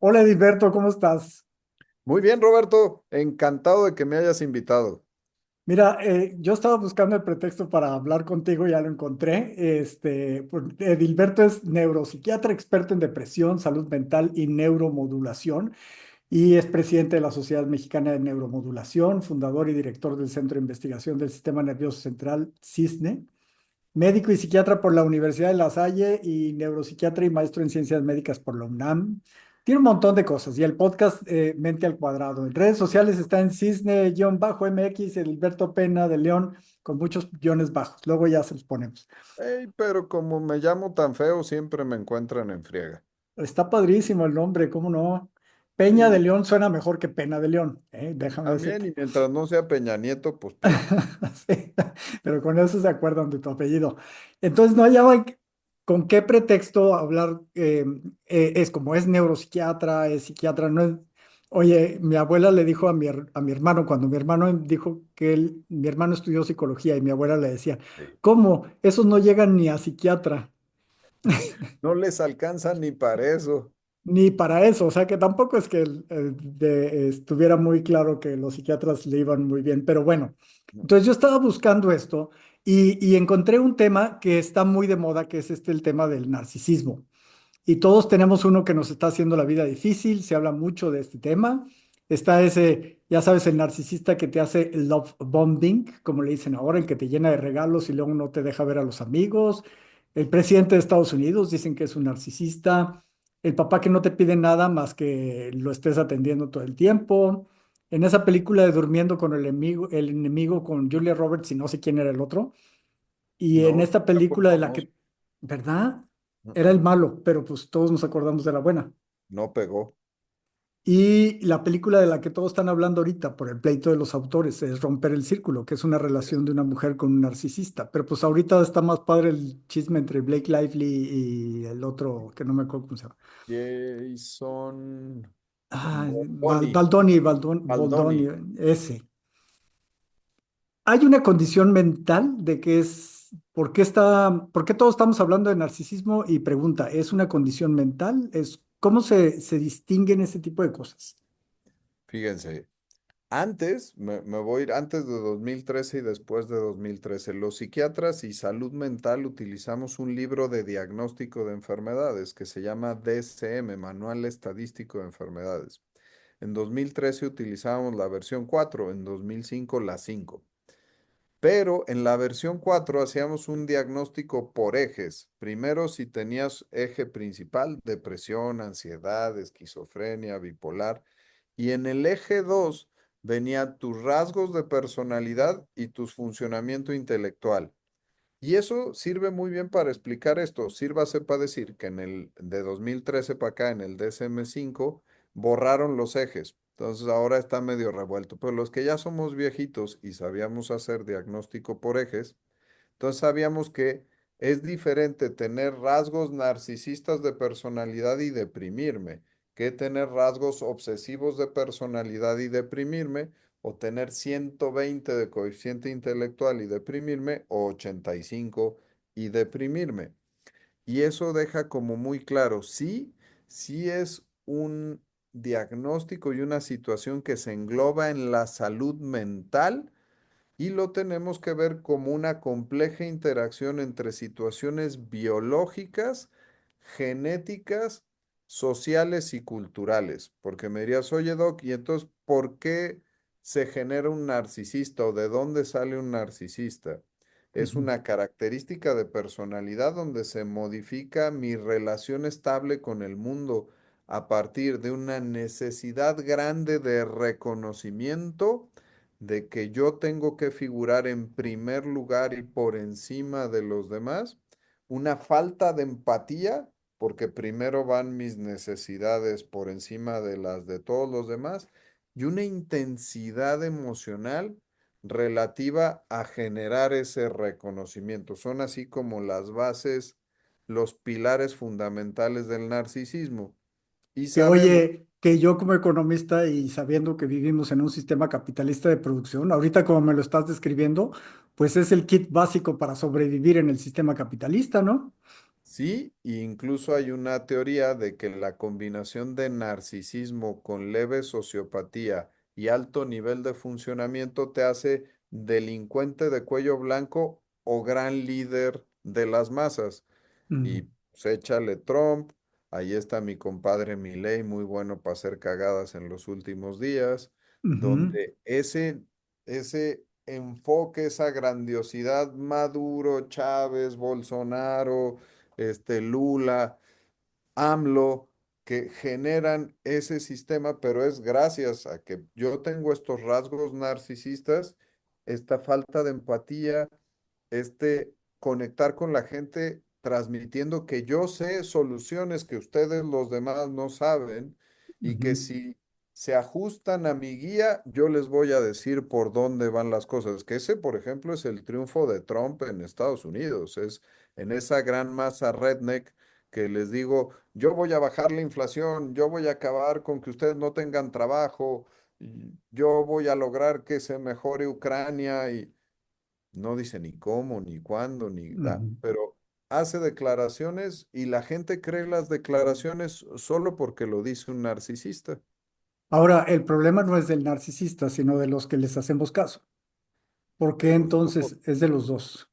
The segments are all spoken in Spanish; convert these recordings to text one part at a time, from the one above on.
Hola Edilberto, ¿cómo estás? Muy bien, Roberto. Encantado de que me hayas invitado. Mira, yo estaba buscando el pretexto para hablar contigo, ya lo encontré. Edilberto es neuropsiquiatra experto en depresión, salud mental y neuromodulación y es presidente de la Sociedad Mexicana de Neuromodulación, fundador y director del Centro de Investigación del Sistema Nervioso Central, CISNE, médico y psiquiatra por la Universidad de La Salle y neuropsiquiatra y maestro en ciencias médicas por la UNAM. Tiene un montón de cosas y el podcast Mente al Cuadrado. En redes sociales está en Cisne-MX, Edilberto Pena de León, con muchos guiones bajos. Luego ya se los ponemos. Ey, pero como me llamo tan feo, siempre me encuentran en friega. Está padrísimo el nombre, ¿cómo no? Peña de Sí, León suena mejor que Pena de León, déjame también, decirte. y mientras no sea Peña Nieto, pues peor. Sí, pero con eso se acuerdan de tu apellido. Entonces no hallaban con qué pretexto hablar, es como es neuropsiquiatra, es psiquiatra, no es... Oye, mi abuela le dijo a mi hermano, cuando mi hermano dijo que mi hermano estudió psicología y mi abuela le decía, Sí. ¿cómo? Esos no llegan ni a psiquiatra. No les alcanza ni para eso. Ni para eso, o sea que tampoco es que estuviera muy claro que los psiquiatras le iban muy bien, pero bueno, entonces yo estaba buscando esto y encontré un tema que está muy de moda, que es el tema del narcisismo. Y todos tenemos uno que nos está haciendo la vida difícil, se habla mucho de este tema. Está ese, ya sabes, el narcisista que te hace el love bombing, como le dicen ahora, el que te llena de regalos y luego no te deja ver a los amigos. El presidente de Estados Unidos dicen que es un narcisista. El papá que no te pide nada más que lo estés atendiendo todo el tiempo. En esa película de Durmiendo con el enemigo con Julia Roberts y no sé quién era el otro. Y en No, esta tampoco película de la conozco. que, ¿verdad? Era el Mm, malo, pero pues todos nos acordamos de la buena. No pegó. Y la película de la que todos están hablando ahorita por el pleito de los autores es Romper el Círculo, que es una relación de una mujer con un narcisista. Pero pues ahorita está más padre el chisme entre Blake Lively y el otro, que no me acuerdo cómo se llama. Jason Ah, Bondoni. Baldoni, Baldoni. ese. Hay una condición mental de que es, por qué todos estamos hablando de narcisismo? Y pregunta, ¿es una condición mental? ¿Cómo se distinguen ese tipo de cosas? Fíjense. Antes, me voy a ir antes de 2013 y después de 2013. Los psiquiatras y salud mental utilizamos un libro de diagnóstico de enfermedades que se llama DSM, Manual Estadístico de Enfermedades. En 2013 utilizábamos la versión 4, en 2005 la 5. Pero en la versión 4 hacíamos un diagnóstico por ejes. Primero, si tenías eje principal, depresión, ansiedad, esquizofrenia, bipolar. Y en el eje 2 venían tus rasgos de personalidad y tu funcionamiento intelectual. Y eso sirve muy bien para explicar esto. Sírvase para decir que en el de 2013 para acá, en el DSM-5, borraron los ejes. Entonces ahora está medio revuelto. Pero los que ya somos viejitos y sabíamos hacer diagnóstico por ejes, entonces sabíamos que es diferente tener rasgos narcisistas de personalidad y deprimirme que tener rasgos obsesivos de personalidad y deprimirme o tener 120 de coeficiente intelectual y deprimirme o 85 y deprimirme. Y eso deja como muy claro, sí, sí es un diagnóstico y una situación que se engloba en la salud mental y lo tenemos que ver como una compleja interacción entre situaciones biológicas, genéticas, sociales y culturales. Porque me dirías, oye, Doc, ¿y entonces por qué se genera un narcisista o de dónde sale un narcisista? Es Ujú. una característica de personalidad donde se modifica mi relación estable con el mundo a partir de una necesidad grande de reconocimiento de que yo tengo que figurar en primer lugar y por encima de los demás, una falta de empatía, porque primero van mis necesidades por encima de las de todos los demás, y una intensidad emocional relativa a generar ese reconocimiento. Son así como las bases, los pilares fundamentales del narcisismo. Y Que sabemos, oye, que yo como economista y sabiendo que vivimos en un sistema capitalista de producción, ahorita como me lo estás describiendo, pues es el kit básico para sobrevivir en el sistema capitalista, ¿no? Sí, e incluso hay una teoría de que la combinación de narcisismo con leve sociopatía y alto nivel de funcionamiento te hace delincuente de cuello blanco o gran líder de las masas. Y Mm, pues échale Trump, ahí está mi compadre Milei, muy bueno para hacer cagadas en los últimos días, ujú, donde ese enfoque, esa grandiosidad, Maduro, Chávez, Bolsonaro, Lula, AMLO, que generan ese sistema, pero es gracias a que yo tengo estos rasgos narcisistas, esta falta de empatía, conectar con la gente transmitiendo que yo sé soluciones que ustedes los demás no saben y que ujú, si se ajustan a mi guía, yo les voy a decir por dónde van las cosas. Que ese, por ejemplo, es el triunfo de Trump en Estados Unidos. Es en esa gran masa redneck que les digo, yo voy a bajar la inflación, yo voy a acabar con que ustedes no tengan trabajo, y yo voy a lograr que se mejore Ucrania y no dice ni cómo, ni cuándo, ni da, ujú. pero hace declaraciones y la gente cree las declaraciones solo porque lo dice un narcisista. Ahora, el problema no es del narcisista, sino de los que les hacemos caso. ¿Por qué Pues entonces es de los dos?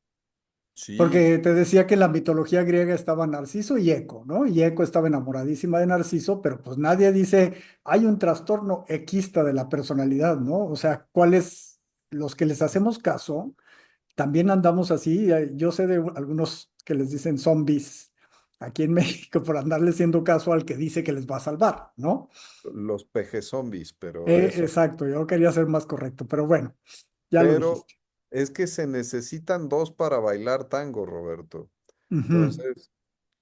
sí, Porque te decía que en la mitología griega estaba Narciso y Eco, ¿no? Y Eco estaba enamoradísima de Narciso, pero pues nadie dice, hay un trastorno equista de la personalidad, ¿no? O sea, ¿cuáles los que les hacemos caso? También andamos así. Yo sé de algunos que les dicen zombies aquí en México por andarle haciendo caso al que dice que les va a salvar, ¿no? los peje zombies, pero eso. Exacto, yo quería ser más correcto, pero bueno, ya lo Pero dijiste. es que se necesitan dos para bailar tango, Roberto. Ujú, Entonces,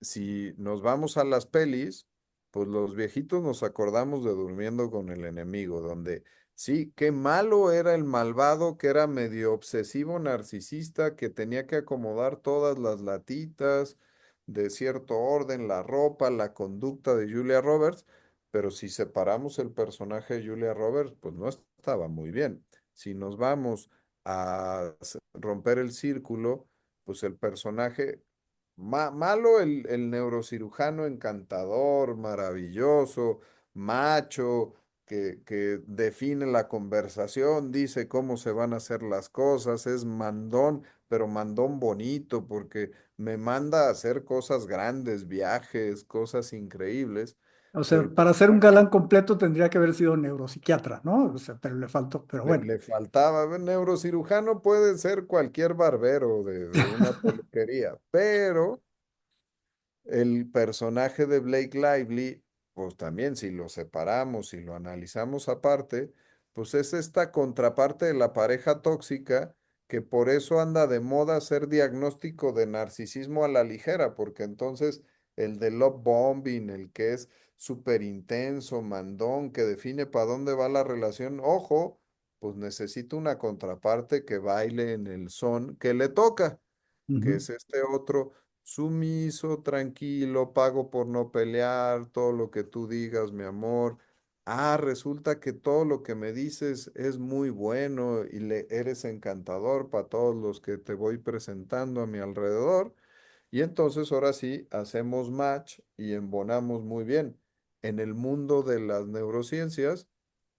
si nos vamos a las pelis, pues los viejitos nos acordamos de Durmiendo con el enemigo, donde sí, qué malo era el malvado, que era medio obsesivo narcisista, que tenía que acomodar todas las latitas de cierto orden, la ropa, la conducta de Julia Roberts, pero si separamos el personaje de Julia Roberts, pues no estaba muy bien. Si nos vamos a romper el círculo, pues el personaje malo, el neurocirujano encantador, maravilloso, macho, que define la conversación, dice cómo se van a hacer las cosas, es mandón, pero mandón bonito, porque me manda a hacer cosas grandes, viajes, cosas increíbles, o pero sea, el para ser un personaje galán completo tendría que haber sido neuropsiquiatra, ¿no? O sea, pero le faltó, pero bueno. le faltaba. Neurocirujano puede ser cualquier barbero de una peluquería, pero el personaje de Blake Lively, pues también si lo separamos y lo analizamos aparte, pues es esta contraparte de la pareja tóxica que por eso anda de moda hacer diagnóstico de narcisismo a la ligera, porque entonces el de love bombing, el que es súper intenso, mandón, que define para dónde va la relación, ojo, pues necesita una contraparte que baile en el son que le toca, que Ujú. es este otro sumiso, tranquilo, pago por no pelear, todo lo que tú digas, mi amor. Ah, resulta que todo lo que me dices es muy bueno y le eres encantador para todos los que te voy presentando a mi alrededor. Y entonces ahora sí hacemos match y embonamos muy bien. En el mundo de las neurociencias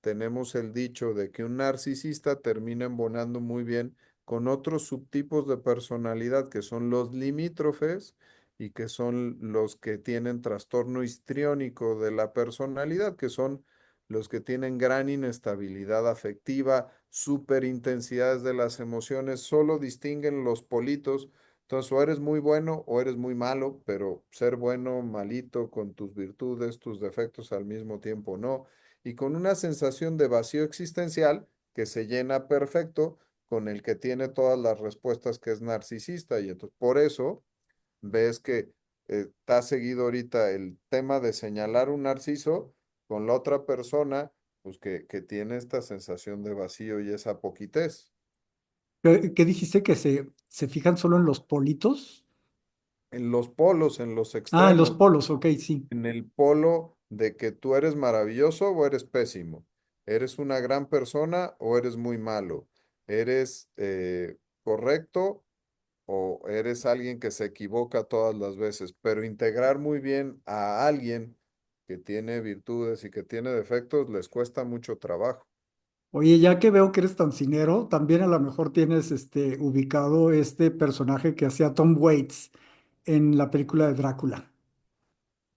tenemos el dicho de que un narcisista termina embonando muy bien con otros subtipos de personalidad que son los limítrofes y que son los que tienen trastorno histriónico de la personalidad, que son los que tienen gran inestabilidad afectiva, superintensidades de las emociones, solo distinguen los politos. Entonces, o eres muy bueno o eres muy malo, pero ser bueno, malito, con tus virtudes, tus defectos al mismo tiempo no, y con una sensación de vacío existencial que se llena perfecto con el que tiene todas las respuestas, que es narcisista. Y entonces, por eso ves que está seguido ahorita el tema de señalar un narciso con la otra persona, pues que tiene esta sensación de vacío y esa poquitez. ¿Qué dijiste que se fijan solo en los politos? En los polos, en los Ah, en los extremos, polos, ok, sí. en el polo de que tú eres maravilloso o eres pésimo, eres una gran persona o eres muy malo, eres correcto o eres alguien que se equivoca todas las veces, pero integrar muy bien a alguien que tiene virtudes y que tiene defectos les cuesta mucho trabajo. Oye, ya que veo que eres tan cinero, también a lo mejor tienes ubicado este personaje que hacía Tom Waits en la película de Drácula.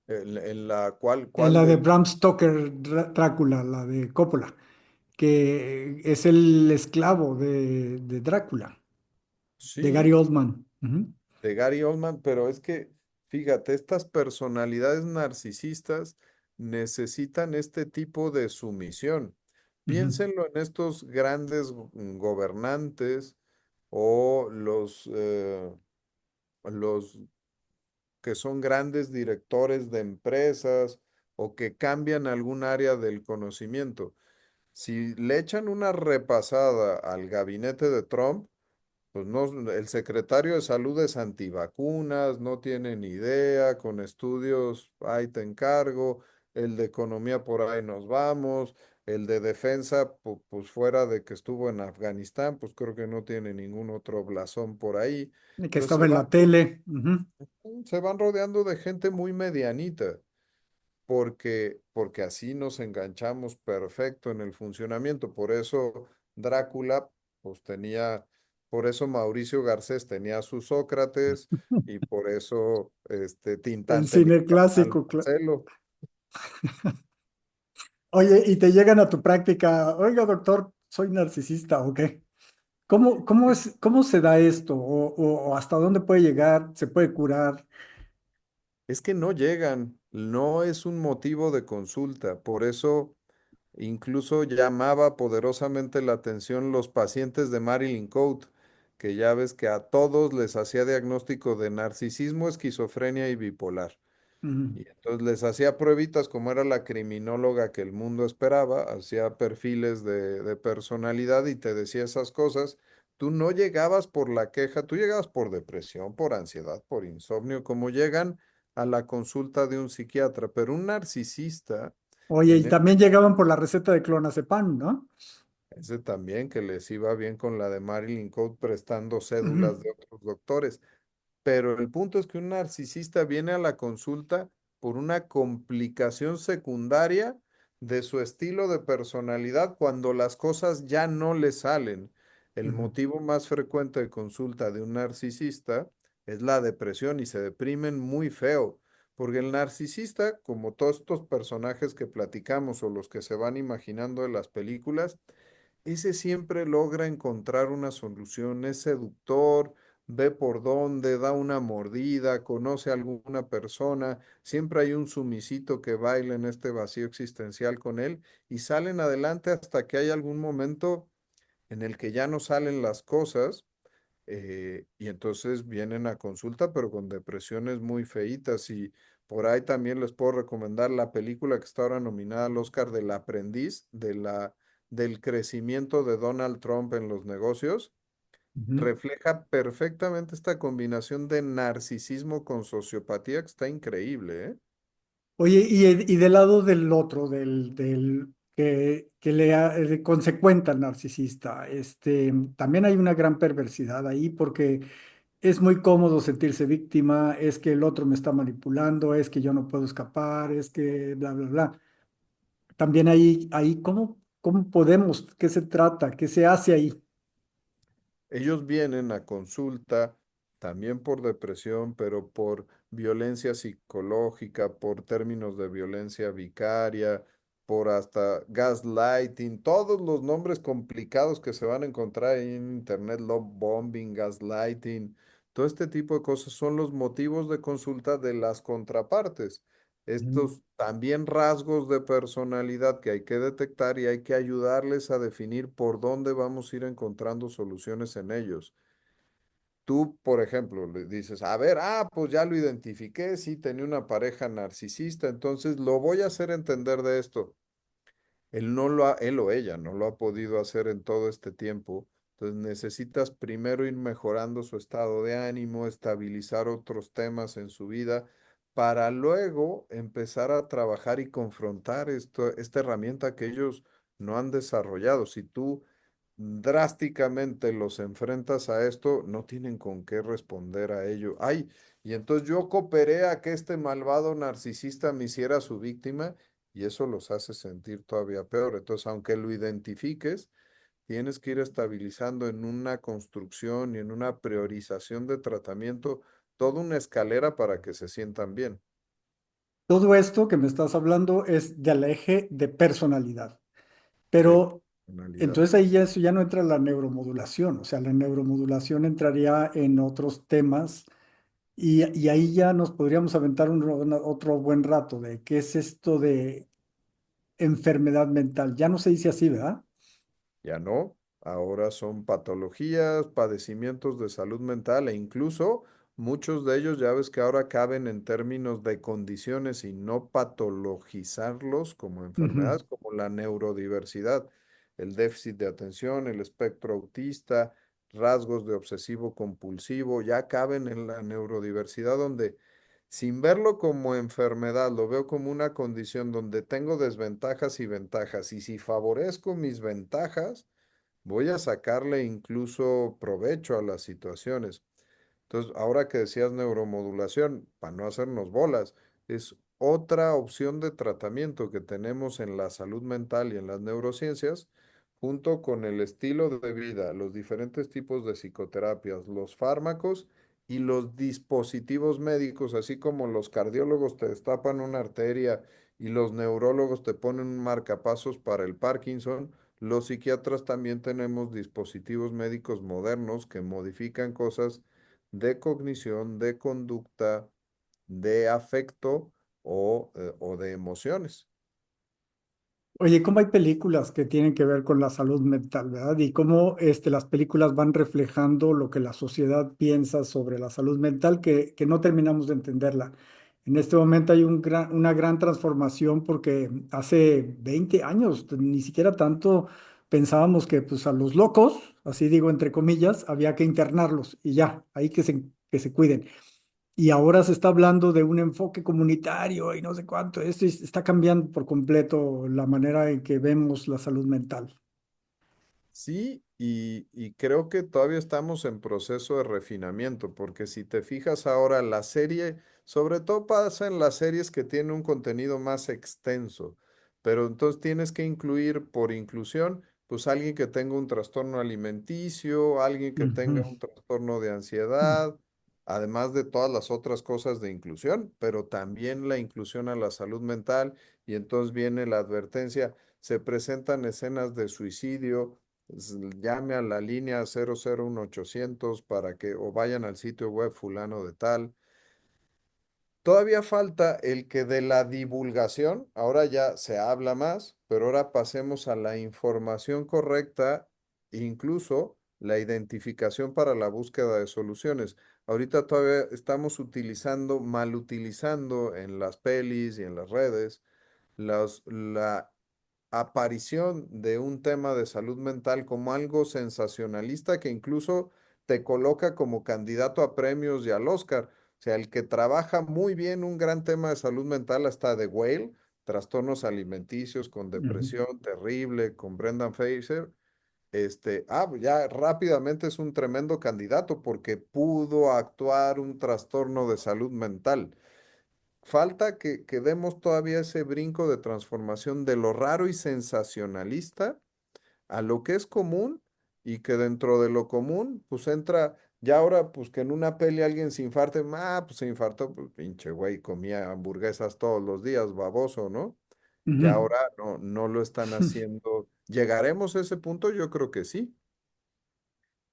En la cual, En ¿cuál la de del? Bram Stoker, Drácula, la de Coppola, que es el esclavo de Drácula, de Gary Sí, Oldman. Ujú, de Gary Oldman, pero es que, fíjate, estas personalidades narcisistas necesitan este tipo de sumisión. ujú, Piénsenlo en estos grandes gobernantes o los que son grandes directores de empresas o que cambian algún área del conocimiento. Si le echan una repasada al gabinete de Trump, pues no, el secretario de salud es antivacunas, no tiene ni idea, con estudios, ahí te encargo, el de economía por ahí nos vamos, el de defensa, pues, fuera de que estuvo en Afganistán, pues creo que no tiene ningún otro blasón por ahí. y que Entonces estaba en la tele. Ujú. se van rodeando de gente muy medianita porque así nos enganchamos perfecto en el funcionamiento. Por eso Drácula, pues tenía, por eso Mauricio Garcés tenía a su Sócrates y por eso El Tintán tenía cine al clásico. Marcelo. Oye, y te llegan a tu práctica, oiga, doctor, soy narcisista, ¿o qué? ¿Cómo se da esto? ¿O hasta dónde puede llegar? ¿Se puede curar? Es que no llegan, no es un motivo de consulta. Por eso incluso llamaba poderosamente la atención los pacientes de Marilyn Code, que ya ves que a todos les hacía diagnóstico de narcisismo, esquizofrenia y bipolar. Ujú. Y entonces les hacía pruebitas como era la criminóloga que el mundo esperaba, hacía perfiles de personalidad y te decía esas cosas. Tú no llegabas por la queja, tú llegabas por depresión, por ansiedad, por insomnio, como llegan a la consulta de un psiquiatra, pero un narcisista Oye, y en también llegaban por la receta de clonazepam, ¿no? ese también que les iba bien con la de Marilyn Code prestando Ujú, cédulas de otros doctores. Pero el punto es que un narcisista viene a la consulta por una complicación secundaria de su estilo de personalidad cuando las cosas ya no le salen. El ujú. motivo más frecuente de consulta de un narcisista es la depresión y se deprimen muy feo, porque el narcisista, como todos estos personajes que platicamos o los que se van imaginando en las películas, ese siempre logra encontrar una solución, es seductor, ve por dónde, da una mordida, conoce a alguna persona, siempre hay un sumisito que baila en este vacío existencial con él y salen adelante hasta que hay algún momento en el que ya no salen las cosas y entonces vienen a consulta, pero con depresiones muy feitas. Y por ahí también les puedo recomendar la película que está ahora nominada al Oscar del Aprendiz, del crecimiento de Donald Trump en los negocios. Ujú. Refleja perfectamente esta combinación de narcisismo con sociopatía que está increíble, ¿eh? Oye, y del lado del otro, del que le consecuenta al narcisista, también hay una gran perversidad ahí porque es muy cómodo sentirse víctima, es que el otro me está manipulando, es que yo no puedo escapar, es que bla, bla, bla. También ahí ¿cómo podemos? ¿Qué se trata? ¿Qué se hace ahí? Ellos vienen a consulta también por depresión, pero por violencia psicológica, por términos de violencia vicaria, por hasta gaslighting, todos los nombres complicados que se van a encontrar ahí en internet, love bombing, gaslighting, todo este tipo de cosas son los motivos de consulta de las contrapartes. Ujú. Estos también rasgos de personalidad que hay que detectar y hay que ayudarles a definir por dónde vamos a ir encontrando soluciones en ellos. Tú, por ejemplo, le dices, a ver, pues ya lo identifiqué, sí, tenía una pareja narcisista, entonces lo voy a hacer entender de esto. Él o ella no lo ha podido hacer en todo este tiempo. Entonces necesitas primero ir mejorando su estado de ánimo, estabilizar otros temas en su vida, para luego empezar a trabajar y confrontar esta herramienta que ellos no han desarrollado. Si tú drásticamente los enfrentas a esto, no tienen con qué responder a ello. Ay, y entonces yo cooperé a que este malvado narcisista me hiciera su víctima y eso los hace sentir todavía peor. Entonces, aunque lo identifiques, tienes que ir estabilizando en una construcción y en una priorización de tratamiento toda una escalera para que se sientan bien. Todo esto que me estás hablando es del eje de personalidad, De pero personalidad. entonces ahí ya, eso ya no entra la neuromodulación, o sea, la neuromodulación entraría en otros temas y ahí ya nos podríamos aventar otro buen rato de qué es esto de enfermedad mental. Ya no se dice así, ¿verdad? Ya no, ahora son patologías, padecimientos de salud mental e incluso muchos de ellos ya ves que ahora caben en términos de condiciones y no patologizarlos como Ujú. enfermedades, como la neurodiversidad, el déficit de atención, el espectro autista, rasgos de obsesivo compulsivo, ya caben en la neurodiversidad donde sin verlo como enfermedad, lo veo como una condición donde tengo desventajas y ventajas. Y si favorezco mis ventajas, voy a sacarle incluso provecho a las situaciones. Entonces, ahora que decías neuromodulación, para no hacernos bolas, es otra opción de tratamiento que tenemos en la salud mental y en las neurociencias, junto con el estilo de vida, los diferentes tipos de psicoterapias, los fármacos y los dispositivos médicos, así como los cardiólogos te destapan una arteria y los neurólogos te ponen un marcapasos para el Parkinson. Los psiquiatras también tenemos dispositivos médicos modernos que modifican cosas de cognición, de conducta, de afecto o de emociones. Oye, ¿cómo hay películas que tienen que ver con la salud mental, ¿verdad? Y cómo las películas van reflejando lo que la sociedad piensa sobre la salud mental, que no terminamos de entenderla. En este momento hay una gran transformación porque hace 20 años, ni siquiera tanto, pensábamos que pues, a los locos, así digo entre comillas, había que internarlos y ya, ahí que se cuiden. Y ahora se está hablando de un enfoque comunitario y no sé cuánto. Está cambiando por completo la manera en que vemos la salud mental. Sí, y creo que todavía estamos en proceso de refinamiento, porque si te fijas ahora, la serie, sobre todo pasa en las series que tienen un contenido más extenso, pero entonces tienes que incluir por inclusión, pues alguien que tenga un trastorno alimenticio, alguien que tenga Ujú, un trastorno de ansiedad, además de todas las otras cosas de inclusión, pero también la inclusión a la salud mental, y entonces viene la advertencia, se presentan escenas de suicidio. Llame a la línea 001 800 para que o vayan al sitio web fulano de tal. Todavía falta el que de la divulgación, ahora ya se habla más, pero ahora pasemos a la información correcta, incluso la identificación para la búsqueda de soluciones. Ahorita todavía estamos utilizando, mal utilizando en las pelis y en las redes la aparición de un tema de salud mental como algo sensacionalista que incluso te coloca como candidato a premios y al Oscar. O sea, el que trabaja muy bien un gran tema de salud mental, hasta The Whale, trastornos alimenticios con ujú. depresión terrible, con Brendan Fraser, ya rápidamente es un tremendo candidato porque pudo actuar un trastorno de salud mental. Falta que demos todavía ese brinco de transformación de lo raro y sensacionalista a lo que es común y que dentro de lo común, pues entra, ya ahora, pues que en una peli alguien se infarte, pues se infartó, pues pinche güey, comía hamburguesas todos los días, baboso, ¿no? Ya Ujú. ahora no lo están haciendo. ¿Llegaremos a ese punto? Yo creo que sí.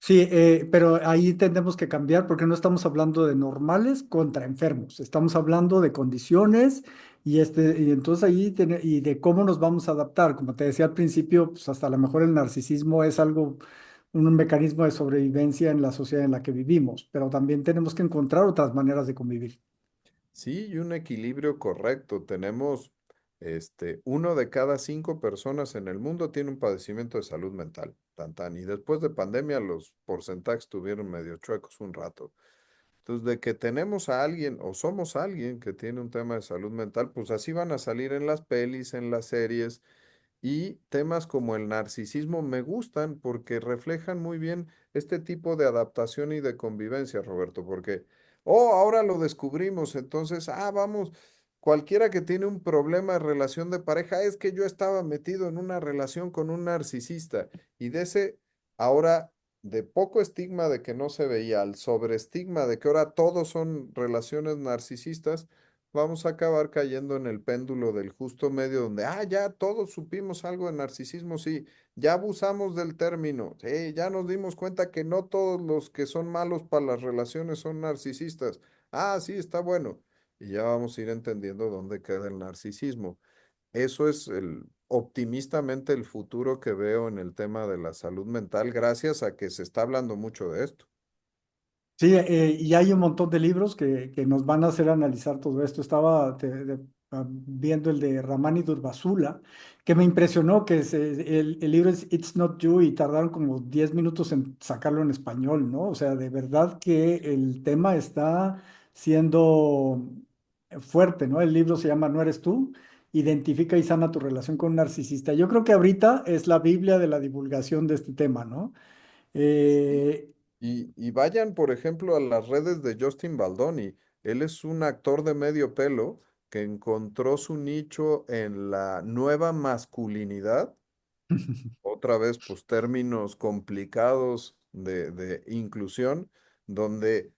Sí, pero ahí tendremos que cambiar porque no estamos hablando de normales contra enfermos, estamos hablando de condiciones y entonces ahí y de cómo nos vamos a adaptar. Como te decía al principio, pues hasta a lo mejor el narcisismo es algo, un mecanismo de sobrevivencia en la sociedad en la que vivimos, pero también tenemos que encontrar otras maneras de convivir. Sí, y un equilibrio correcto. Tenemos, uno de cada 5 personas en el mundo tiene un padecimiento de salud mental. Tan, tan. Y después de pandemia los porcentajes estuvieron medio chuecos un rato. Entonces, de que tenemos a alguien o somos alguien que tiene un tema de salud mental, pues así van a salir en las pelis, en las series. Y temas como el narcisismo me gustan porque reflejan muy bien este tipo de adaptación y de convivencia, Roberto, porque, oh, ahora lo descubrimos, entonces, vamos, cualquiera que tiene un problema de relación de pareja, es que yo estaba metido en una relación con un narcisista y de ese, ahora, de poco estigma de que no se veía, al sobreestigma de que ahora todos son relaciones narcisistas, vamos a acabar cayendo en el péndulo del justo medio donde, ya todos supimos algo de narcisismo, sí, ya abusamos del término, sí, ya nos dimos cuenta que no todos los que son malos para las relaciones son narcisistas. Sí, está bueno. Y ya vamos a ir entendiendo dónde queda el narcisismo. Eso es optimistamente el futuro que veo en el tema de la salud mental, gracias a que se está hablando mucho de esto. Sí, y hay un montón de libros que nos van a hacer analizar todo esto. Estaba viendo el de Ramani Durvasula, que me impresionó que el libro es It's Not You y tardaron como 10 minutos en sacarlo en español, ¿no? O sea, de verdad que el tema está siendo fuerte, ¿no? El libro se llama No eres tú, identifica y sana tu relación con un narcisista. Yo creo que ahorita es la Biblia de la divulgación de este tema, ¿no? Sí. Eh, Y vayan, por ejemplo, a las redes de Justin Baldoni. Él es un actor de medio pelo que encontró su nicho en la nueva masculinidad. Otra vez, pues términos complicados de inclusión, donde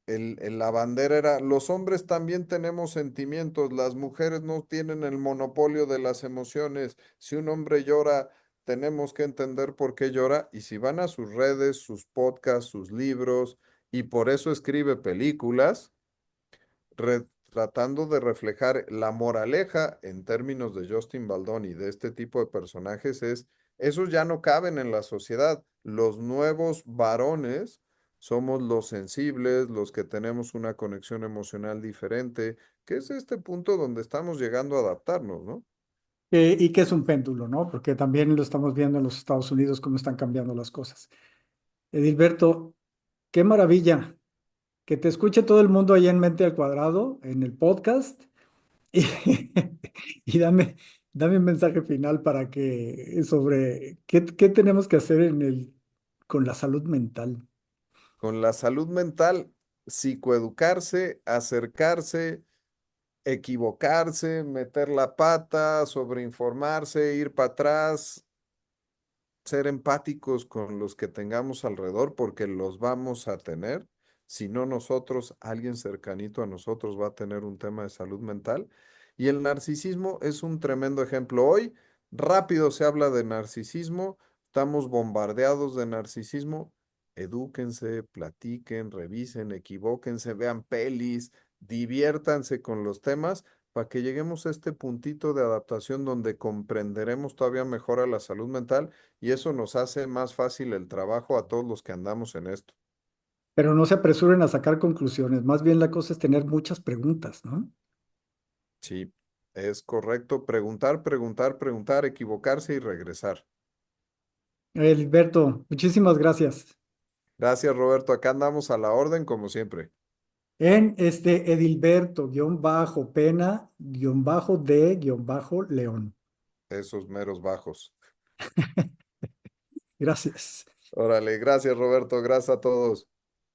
la bandera era, los hombres también tenemos sentimientos, las mujeres no tienen el monopolio de las emociones. Si un hombre llora, tenemos que entender por qué llora. Y si van a sus redes, sus podcasts, sus libros, y por eso escribe películas tratando de reflejar la moraleja en términos de Justin Baldoni, de este tipo de personajes, esos ya no caben en la sociedad. Los nuevos varones somos los sensibles, los que tenemos una conexión emocional diferente, que es este punto donde estamos llegando a adaptarnos, ¿no? y que es un péndulo, ¿no? Porque también lo estamos viendo en los Estados Unidos cómo están cambiando las cosas. Edilberto, qué maravilla que te escuche todo el mundo ahí en Mente al Cuadrado, en el podcast, y, y dame un mensaje final para que sobre qué tenemos que hacer con la salud mental. Con la salud mental, psicoeducarse, acercarse, equivocarse, meter la pata, sobreinformarse, ir para atrás, ser empáticos con los que tengamos alrededor, porque los vamos a tener. Si no nosotros, alguien cercanito a nosotros va a tener un tema de salud mental. Y el narcisismo es un tremendo ejemplo. Hoy rápido se habla de narcisismo, estamos bombardeados de narcisismo. Edúquense, platiquen, revisen, equivóquense, vean pelis, diviértanse con los temas para que lleguemos a este puntito de adaptación donde comprenderemos todavía mejor a la salud mental y eso nos hace más fácil el trabajo a todos los que andamos en esto. Pero no se apresuren a sacar conclusiones, más bien la cosa es tener muchas preguntas, ¿no? Sí, es correcto preguntar, preguntar, preguntar, equivocarse y regresar. Edilberto, muchísimas gracias. Gracias, Roberto. Acá andamos a la orden como siempre. En este Edilberto-Pena-de-León. Esos meros bajos. Gracias. Órale, gracias, Roberto. Gracias a todos.